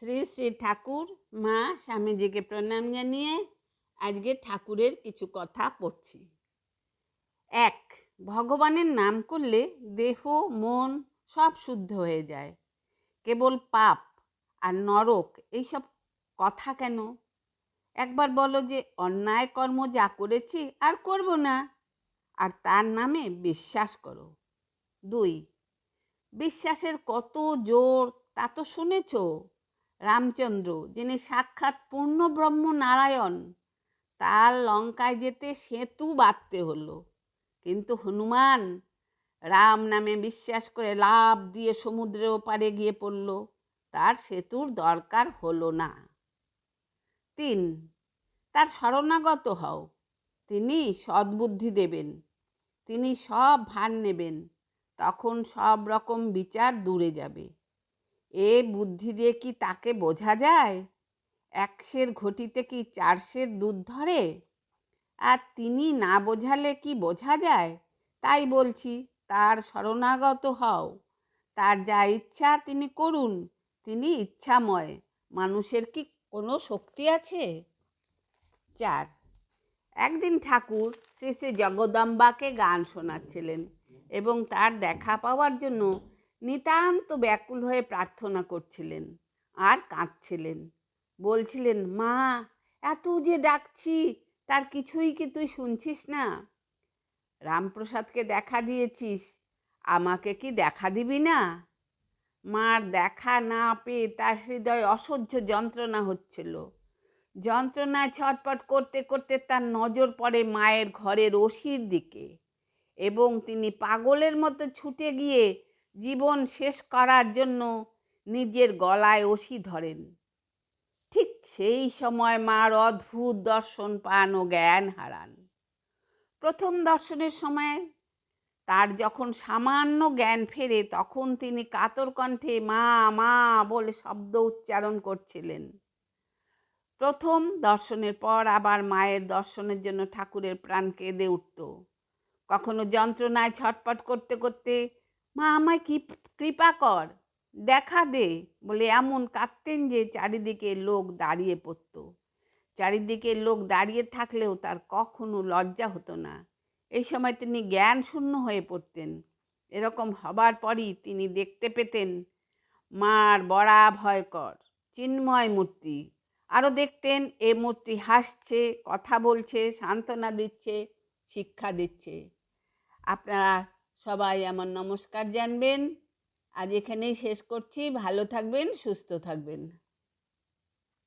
শ্রী শ্রী ঠাকুর মা স্বামীজিকে প্রণাম জানিয়ে আজকে ঠাকুরের কিছু কথা পড়ছি। 1. ভগবানের নাম করলে দেহ মন সব শুদ্ধ হয়ে যায়। কেবল পাপ আর নরক এইসব কথা কেন? একবার বলো যে অন্যায় কর্ম যা করেছি আর করব না, আর তার নামে বিশ্বাস করো। 2. বিশ্বাসের কত জোর তা তো শুনেছ। রামচন্দ্র, যিনি সাক্ষাৎ পূর্ণ ব্রহ্ম নারায়ণ, তার লঙ্কায় যেতে সেতু বাঁধতে হলো, কিন্তু হনুমান রাম নামে বিশ্বাস করে লাফ দিয়ে সমুদ্রের ওপারে গিয়ে পড়ল, তার সেতুর দরকার হলো না। 3. তার শরণাগত হও, তিনি সদ্বুদ্ধি দেবেন, তিনি সব ভার নেবেন, তখন সব রকম বিচার দূরে যাবে। এ বুদ্ধি দিয়ে কি তাকে বোঝা যায়? 1 ঘটিতে কি 4 দুধ ধরে? আর তিনি না বোঝালে কি বোঝা যায়? তাই বলছি, তার শরণাগত হও, তার যা ইচ্ছা তিনি করুন, তিনি ইচ্ছাময়। মানুষের কি কোনো শক্তি আছে? 4. একদিন ঠাকুর শ্রী শ্রী জগদম্বাকে গান শোনাচ্ছিলেন এবং তার দেখা পাওয়ার জন্য নিতান্ত ব্যাকুল হয়ে প্রার্থনা করছিলেন আর কাঁদছিলেন। বলছিলেন, মা, এত যে ডাকছি তার কিছুই কি তুই শুনছিস না? রামপ্রসাদকে দেখা দিয়েছিস, আমাকে কি দেখা দিবি না? মার দেখা না পেয়ে তার হৃদয় অসহ্য যন্ত্রণা হচ্ছিল। যন্ত্রণায় ছটপট করতে করতে তার নজর পড়ে মায়ের ঘরের ওসির দিকে এবং তিনি পাগলের মতো ছুটে গিয়ে জীবন শেষ করার জন্য নিজের গলায় ওসি ধরেন। ঠিক সেই সময় মার অদ্ভুত দর্শন পান ও জ্ঞান হারান। প্রথম দর্শনের সময় তার যখন সামান্য জ্ঞান ফেরে, তখন তিনি কাতর কণ্ঠে মা মা বলে শব্দ উচ্চারণ করছিলেন। প্রথম দর্শনের পর আবার মায়ের দর্শনের জন্য ঠাকুরের প্রাণ কেঁদে উঠত। কখনো যন্ত্রণায় ছটপট করতে করতে, মা আমায় কি কৃপা কর, দেখা দে বলে এমন কাঁদতেন যে চারিদিকে লোক দাঁড়িয়ে পড়ত। চারিদিকে লোক দাঁড়িয়ে থাকলেও তার কখনো লজ্জা হতো না। এই সময় তিনি জ্ঞান শূন্য হয়ে পড়তেন। এরকম হবার পরই তিনি দেখতে পেতেন মার বড়া ভয়কর চিন্ময় মূর্তি। আরও দেখতেন এ মূর্তি হাসছে, কথা বলছে, সান্ত্বনা দিচ্ছে, শিক্ষা দিচ্ছে। আপনারা সবাই আমার নমস্কার জানবেন। আজ এখানেই শেষ করছি। ভালো থাকবেন, সুস্থ থাকবেন।